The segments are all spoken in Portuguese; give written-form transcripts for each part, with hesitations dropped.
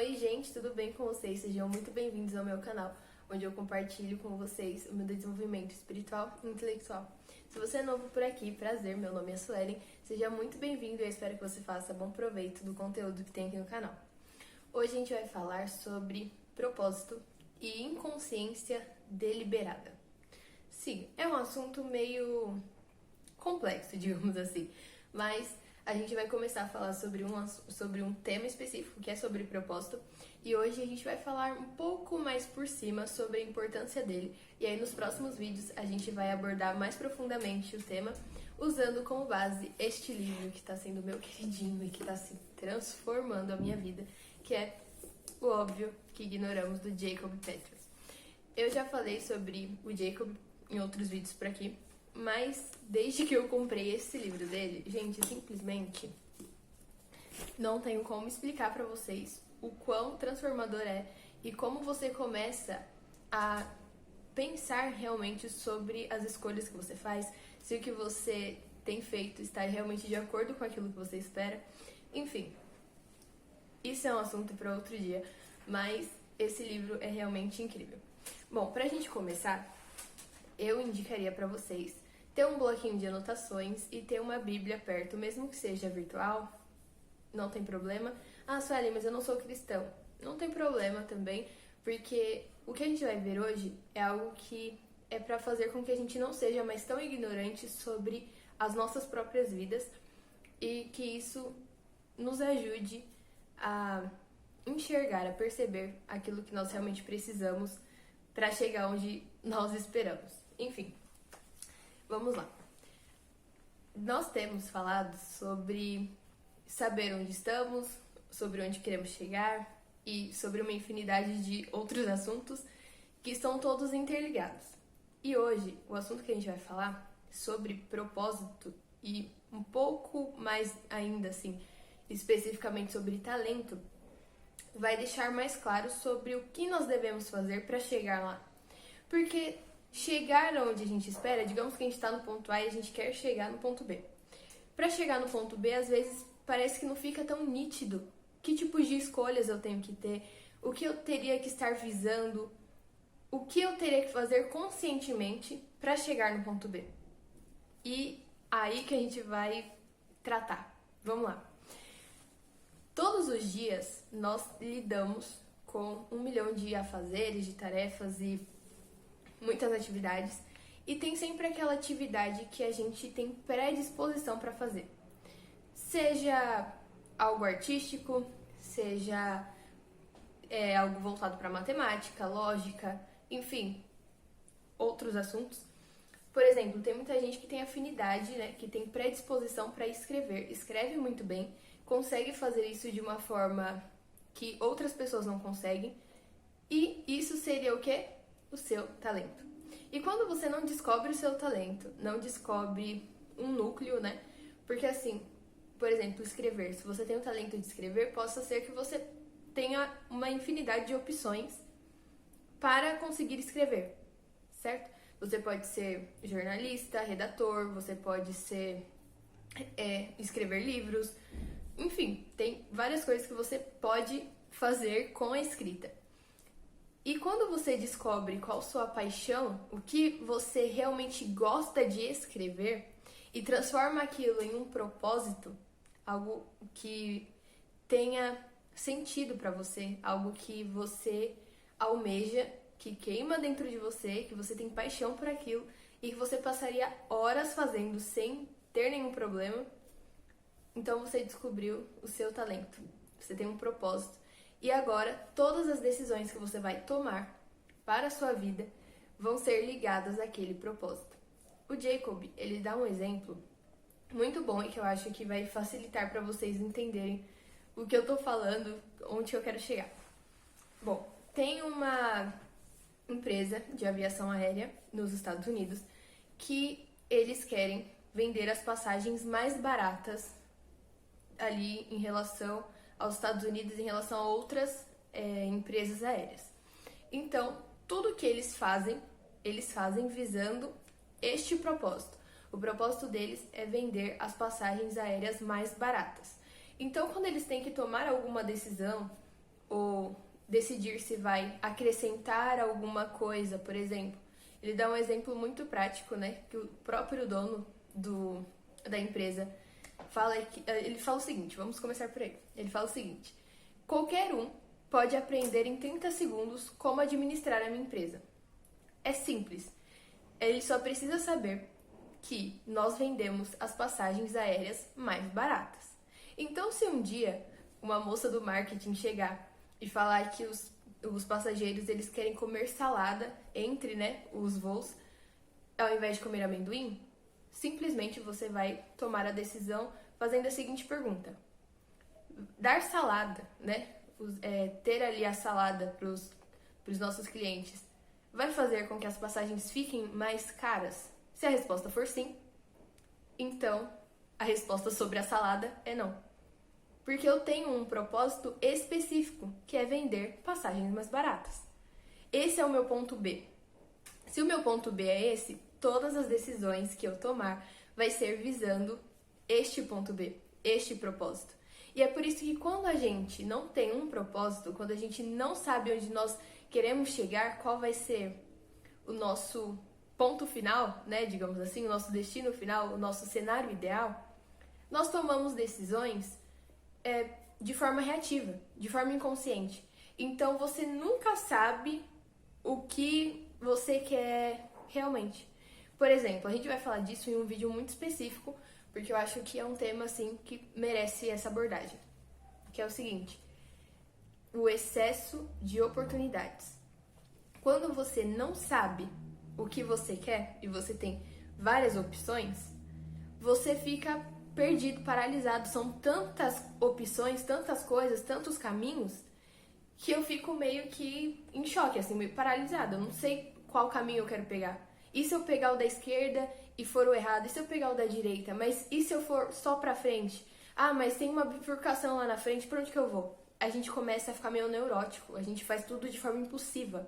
Oi gente, tudo bem com vocês? Sejam muito bem-vindos ao meu canal, onde eu compartilho com vocês o meu desenvolvimento espiritual e intelectual. Se você é novo por aqui, prazer, meu nome é Suelen, seja muito bem-vindo e eu espero que você faça bom proveito do conteúdo que tem aqui no canal. Hoje a gente vai falar sobre propósito e inconsciência deliberada. Sim, é um assunto meio complexo, digamos assim, mas a gente vai começar a falar sobre um tema específico, que é sobre propósito, e hoje a gente vai falar um pouco mais por cima sobre a importância dele, e aí nos próximos vídeos a gente vai abordar mais profundamente o tema, usando como base este livro que está sendo meu queridinho e que está se transformando a minha vida, que é O Óbvio que Ignoramos, do Jacob Petros. Eu já falei sobre o Jacob em outros vídeos por aqui, mas desde que eu comprei esse livro dele, gente, simplesmente não tenho como explicar pra vocês o quão transformador é e como você começa a pensar realmente sobre as escolhas que você faz, se o que você tem feito está realmente de acordo com aquilo que você espera. Enfim, isso é um assunto para outro dia, mas esse livro é realmente incrível. Bom, pra gente começar, eu indicaria pra vocês ter um bloquinho de anotações e ter uma Bíblia perto, mesmo que seja virtual, não tem problema. Ah, Sueli, mas eu não sou cristão. Não tem problema também, porque o que a gente vai ver hoje é algo que é para fazer com que a gente não seja mais tão ignorante sobre as nossas próprias vidas e que isso nos ajude a enxergar, a perceber aquilo que nós realmente precisamos para chegar onde nós esperamos. Enfim, vamos lá. Nós temos falado sobre saber onde estamos, sobre onde queremos chegar e sobre uma infinidade de outros assuntos que estão todos interligados. E hoje, o assunto que a gente vai falar sobre propósito e um pouco mais ainda assim, especificamente sobre talento, vai deixar mais claro sobre o que nós devemos fazer para chegar lá. Porque chegar onde a gente espera, digamos que a gente está no ponto A e a gente quer chegar no ponto B. Para chegar no ponto B, às vezes parece que não fica tão nítido que tipos de escolhas eu tenho que ter, o que eu teria que estar visando, o que eu teria que fazer conscientemente para chegar no ponto B. E aí que a gente vai tratar. Vamos lá. Todos os dias nós lidamos com 1 milhão de afazeres, de tarefas e muitas atividades, e tem sempre aquela atividade que a gente tem predisposição para fazer. Seja algo artístico, seja algo voltado para matemática, lógica, enfim, outros assuntos. Por exemplo, tem muita gente que tem afinidade, né, que tem predisposição para escrever, escreve muito bem, consegue fazer isso de uma forma que outras pessoas não conseguem, e isso seria o quê? O seu talento. E quando você não descobre o seu talento, não descobre um núcleo, né? Porque assim, por exemplo, escrever. Se você tem o talento de escrever, possa ser que você tenha uma infinidade de opções para conseguir escrever, certo? Você pode ser jornalista, redator, você pode ser escrever livros, enfim, tem várias coisas que você pode fazer com a escrita. E quando você descobre qual sua paixão, o que você realmente gosta de escrever e transforma aquilo em um propósito, algo que tenha sentido para você, algo que você almeja, que queima dentro de você, que você tem paixão por aquilo e que você passaria horas fazendo sem ter nenhum problema, então você descobriu o seu talento, você tem um propósito. E agora, todas as decisões que você vai tomar para a sua vida vão ser ligadas àquele propósito. O Jacob, ele dá um exemplo muito bom e que eu acho que vai facilitar para vocês entenderem o que eu tô falando, onde eu quero chegar. Bom, tem uma empresa de aviação aérea nos Estados Unidos que eles querem vender as passagens mais baratas ali em relação aos Estados Unidos, em relação a outras empresas aéreas. Então, tudo que eles fazem visando este propósito. O propósito deles é vender as passagens aéreas mais baratas. Então, quando eles têm que tomar alguma decisão ou decidir se vai acrescentar alguma coisa, por exemplo. Ele dá um exemplo muito prático, né? Que o próprio dono da empresa ele fala o seguinte, vamos começar por aí. Ele fala o seguinte: qualquer um pode aprender em 30 segundos como administrar a minha empresa. É simples. Ele só precisa saber que nós vendemos as passagens aéreas mais baratas. Então, se um dia uma moça do marketing chegar e falar que os passageiros eles querem comer salada entre, né, os voos, ao invés de comer amendoim, simplesmente você vai tomar a decisão fazendo a seguinte pergunta: dar salada, né, ter ali a salada para os nossos clientes, vai fazer com que as passagens fiquem mais caras? Se a resposta for sim, então a resposta sobre a salada é não. Porque eu tenho um propósito específico, que é vender passagens mais baratas. Esse é o meu ponto B. Se o meu ponto B é esse, todas as decisões que eu tomar vai ser visando este ponto B, este propósito. E é por isso que quando a gente não tem um propósito, quando a gente não sabe onde nós queremos chegar, qual vai ser o nosso ponto final, né, digamos assim, o nosso destino final, o nosso cenário ideal, nós tomamos decisões de forma reativa, de forma inconsciente. Então você nunca sabe o que você quer realmente. Por exemplo, a gente vai falar disso em um vídeo muito específico, porque eu acho que é um tema assim que merece essa abordagem, que é o seguinte: o excesso de oportunidades. Quando você não sabe o que você quer e você tem várias opções, você fica perdido, paralisado. São tantas opções, tantas coisas, tantos caminhos, que eu fico meio que em choque, assim, meio paralisada. Eu não sei qual caminho eu quero pegar. E se eu pegar o da esquerda e for o errado? E se eu pegar o da direita? Mas e se eu for só pra frente? Ah, mas tem uma bifurcação lá na frente, pra onde que eu vou? A gente começa a ficar meio neurótico, a gente faz tudo de forma impulsiva.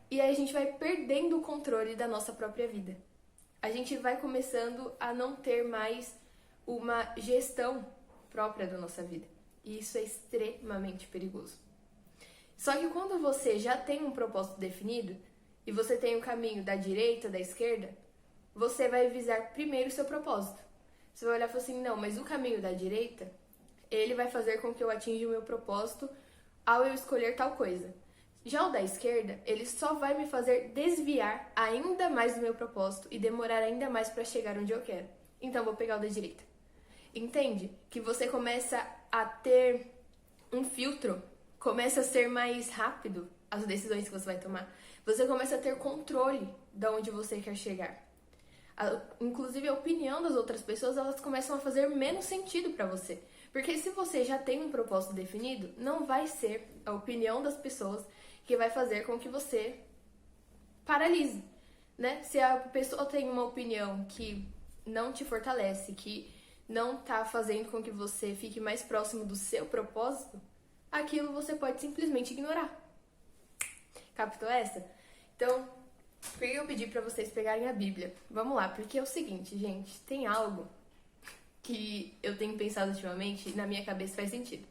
E aí a gente vai perdendo o controle da nossa própria vida. A gente vai começando a não ter mais uma gestão própria da nossa vida. E isso é extremamente perigoso. Só que quando você já tem um propósito definido, e você tem o caminho da direita, da esquerda, você vai visar primeiro o seu propósito. Você vai olhar e falar assim: não, mas o caminho da direita, ele vai fazer com que eu atinja o meu propósito ao eu escolher tal coisa. Já o da esquerda, ele só vai me fazer desviar ainda mais do meu propósito e demorar ainda mais para chegar onde eu quero. Então, vou pegar o da direita. Entende? Que você começa a ter um filtro, começa a ser mais rápido as decisões que você vai tomar. Você começa a ter controle de onde você quer chegar. Inclusive, a opinião das outras pessoas, elas começam a fazer menos sentido para você. Porque se você já tem um propósito definido, não vai ser a opinião das pessoas que vai fazer com que você paralise, né? Se a pessoa tem uma opinião que não te fortalece, que não tá fazendo com que você fique mais próximo do seu propósito, aquilo você pode simplesmente ignorar. Captou essa? Então, por que eu pedi pra vocês pegarem a Bíblia? Vamos lá, porque é o seguinte, gente, tem algo que eu tenho pensado ultimamente e na minha cabeça faz sentido.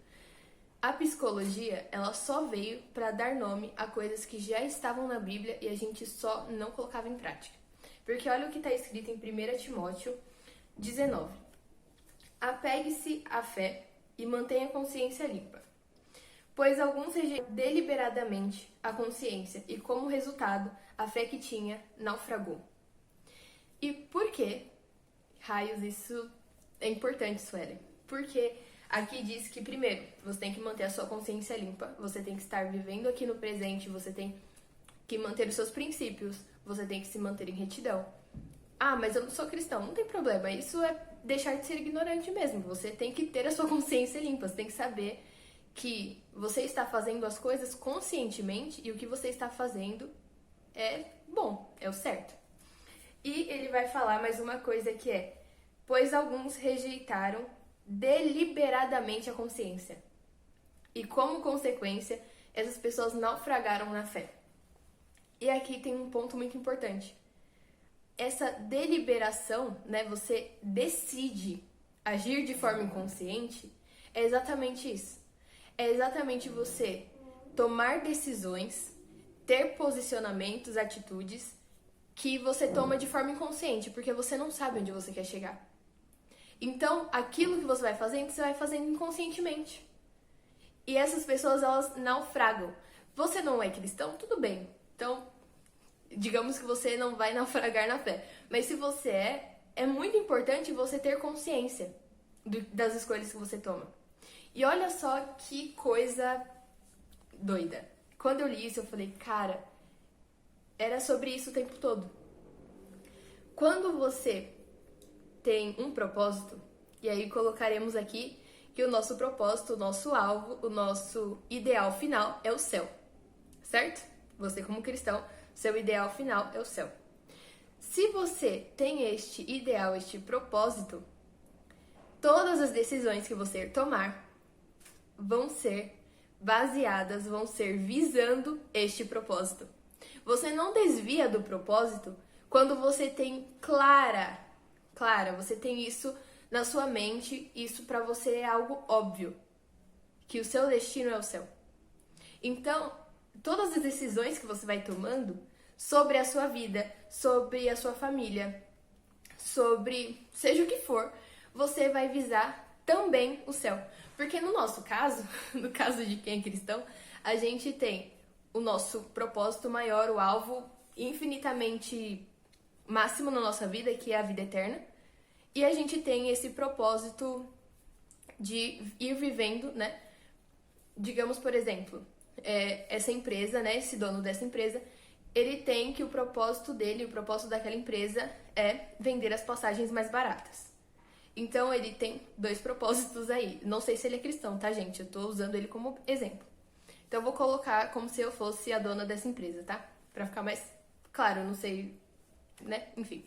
A psicologia, ela só veio para dar nome a coisas que já estavam na Bíblia e a gente só não colocava em prática. Porque olha o que está escrito em 1 Timóteo 19. Apegue-se à fé e mantenha a consciência limpa. Pois alguns rejeitam deliberadamente a consciência e, como resultado, a fé que tinha naufragou. E por que, raios, isso é importante, Suelen? Porque aqui diz que, primeiro, você tem que manter a sua consciência limpa, você tem que estar vivendo aqui no presente, você tem que manter os seus princípios, você tem que se manter em retidão. Ah, mas eu não sou cristão. Não tem problema, isso é deixar de ser ignorante mesmo. Você tem que ter a sua consciência limpa, você tem que saber que você está fazendo as coisas conscientemente e o que você está fazendo é bom, é o certo. E ele vai falar mais uma coisa que é: pois alguns rejeitaram deliberadamente a consciência. E como consequência, essas pessoas naufragaram na fé. E aqui tem um ponto muito importante. Essa deliberação, né, você decide agir de forma inconsciente, é exatamente isso. É exatamente você tomar decisões, ter posicionamentos, atitudes que você toma de forma inconsciente, porque você não sabe onde você quer chegar. Então, aquilo que você vai fazendo inconscientemente. E essas pessoas, elas naufragam. Você não é cristão? Tudo bem. Então, digamos que você não vai naufragar na fé. Mas se você é muito importante você ter consciência das escolhas que você toma. E olha só que coisa doida. Quando eu li isso, eu falei, cara, era sobre isso o tempo todo. Quando você tem um propósito, e aí colocaremos aqui que o nosso propósito, o nosso alvo, o nosso ideal final é o céu, certo? Você como cristão, seu ideal final é o céu. Se você tem este ideal, este propósito, todas as decisões que você tomar vão ser baseadas, vão ser visando este propósito. Você não desvia do propósito quando você tem clara, você tem isso na sua mente, isso pra você é algo óbvio, que o seu destino é o céu. Então, todas as decisões que você vai tomando sobre a sua vida, sobre a sua família, sobre seja o que for, você vai visar também o céu. Porque no nosso caso, no caso de quem é cristão, a gente tem o nosso propósito maior, o alvo infinitamente máximo na nossa vida, que é a vida eterna. E a gente tem esse propósito de ir vivendo, né? Digamos, por exemplo, essa empresa, né? Esse dono dessa empresa, ele tem que o propósito dele, o propósito daquela empresa é vender as passagens mais baratas. Então, ele tem dois propósitos aí. Não sei se ele é cristão, tá, gente? Eu tô usando ele como exemplo. Então, eu vou colocar como se eu fosse a dona dessa empresa, tá? Pra ficar mais claro, eu não sei, né? Enfim.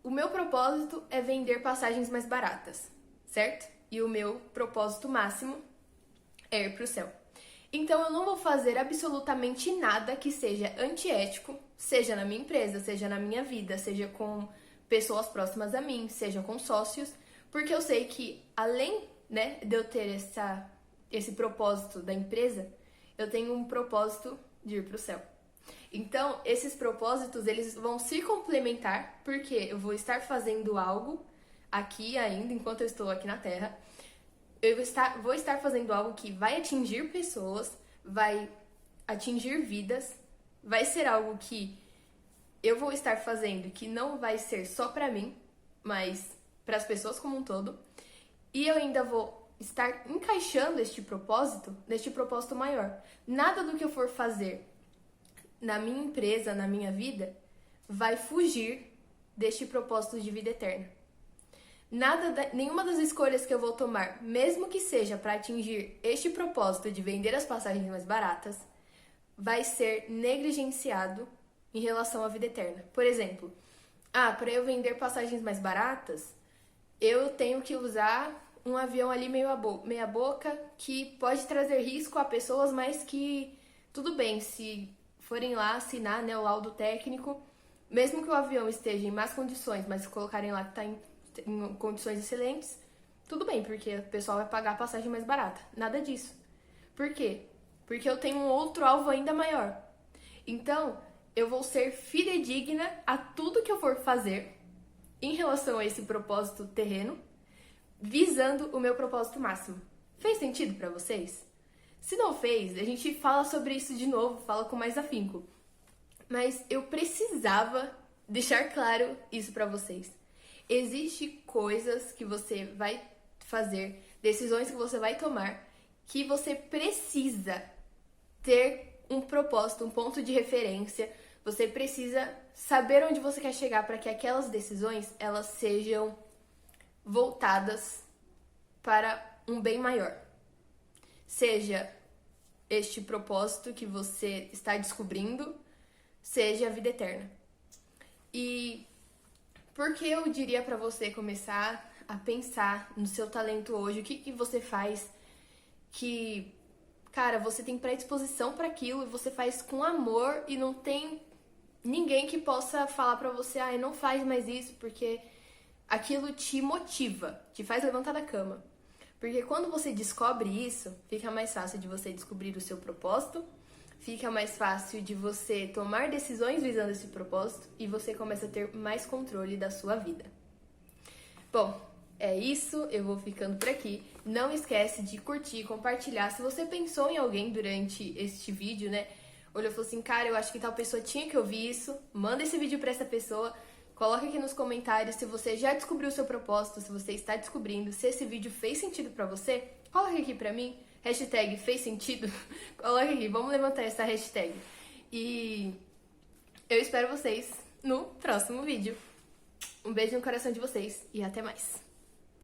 O meu propósito é vender passagens mais baratas, certo? E o meu propósito máximo é ir pro céu. Então, eu não vou fazer absolutamente nada que seja antiético, seja na minha empresa, seja na minha vida, seja com pessoas próximas a mim, seja com sócios, porque eu sei que além, né, de eu ter esse propósito da empresa, eu tenho um propósito de ir pro céu. Então, esses propósitos, eles vão se complementar, porque eu vou estar fazendo algo aqui ainda, enquanto eu estou aqui na Terra, vou estar fazendo algo que vai atingir pessoas, vai atingir vidas, vai ser algo que eu vou estar fazendo que não vai ser só pra mim, mas para as pessoas como um todo. E eu ainda vou estar encaixando este propósito neste propósito maior. Nada do que eu for fazer na minha empresa, na minha vida, vai fugir deste propósito de vida eterna. Nenhuma das escolhas que eu vou tomar, mesmo que seja para atingir este propósito de vender as passagens mais baratas, vai ser negligenciado em relação à vida eterna. Por exemplo, para eu vender passagens mais baratas, eu tenho que usar um avião ali meia boca que pode trazer risco a pessoas, mas que tudo bem, se forem lá assinar, né, o laudo técnico, mesmo que o avião esteja em más condições, mas se colocarem lá que está em condições excelentes, tudo bem, porque o pessoal vai pagar a passagem mais barata. Nada disso. Por quê? Porque eu tenho um outro alvo ainda maior. Então, eu vou ser fidedigna a tudo que eu for fazer em relação a esse propósito terreno, visando o meu propósito máximo. Fez sentido pra vocês? Se não fez, a gente fala sobre isso de novo, fala com mais afinco. Mas eu precisava deixar claro isso pra vocês. Existem coisas que você vai fazer, decisões que você vai tomar, que você precisa ter um propósito, um ponto de referência. Você precisa saber onde você quer chegar para que aquelas decisões elas sejam voltadas para um bem maior. Seja este propósito que você está descobrindo, seja a vida eterna. E por que eu diria para você começar a pensar no seu talento hoje? O que você faz que, cara, você tem predisposição para aquilo e você faz com amor e não tem ninguém que possa falar pra você, não faz mais isso, porque aquilo te motiva, te faz levantar da cama. Porque quando você descobre isso, fica mais fácil de você descobrir o seu propósito, fica mais fácil de você tomar decisões visando esse propósito e você começa a ter mais controle da sua vida. Bom, é isso, eu vou ficando por aqui. Não esquece de curtir, compartilhar. Se você pensou em alguém durante este vídeo, né? Olhou e falou assim, cara, eu acho que tal pessoa tinha que ouvir isso. Manda esse vídeo pra essa pessoa. Coloca aqui nos comentários se você já descobriu o seu propósito, se você está descobrindo, se esse vídeo fez sentido pra você. Coloca aqui pra mim, hashtag fez sentido. Coloca aqui, vamos levantar essa hashtag. E eu espero vocês no próximo vídeo. Um beijo no coração de vocês e até mais.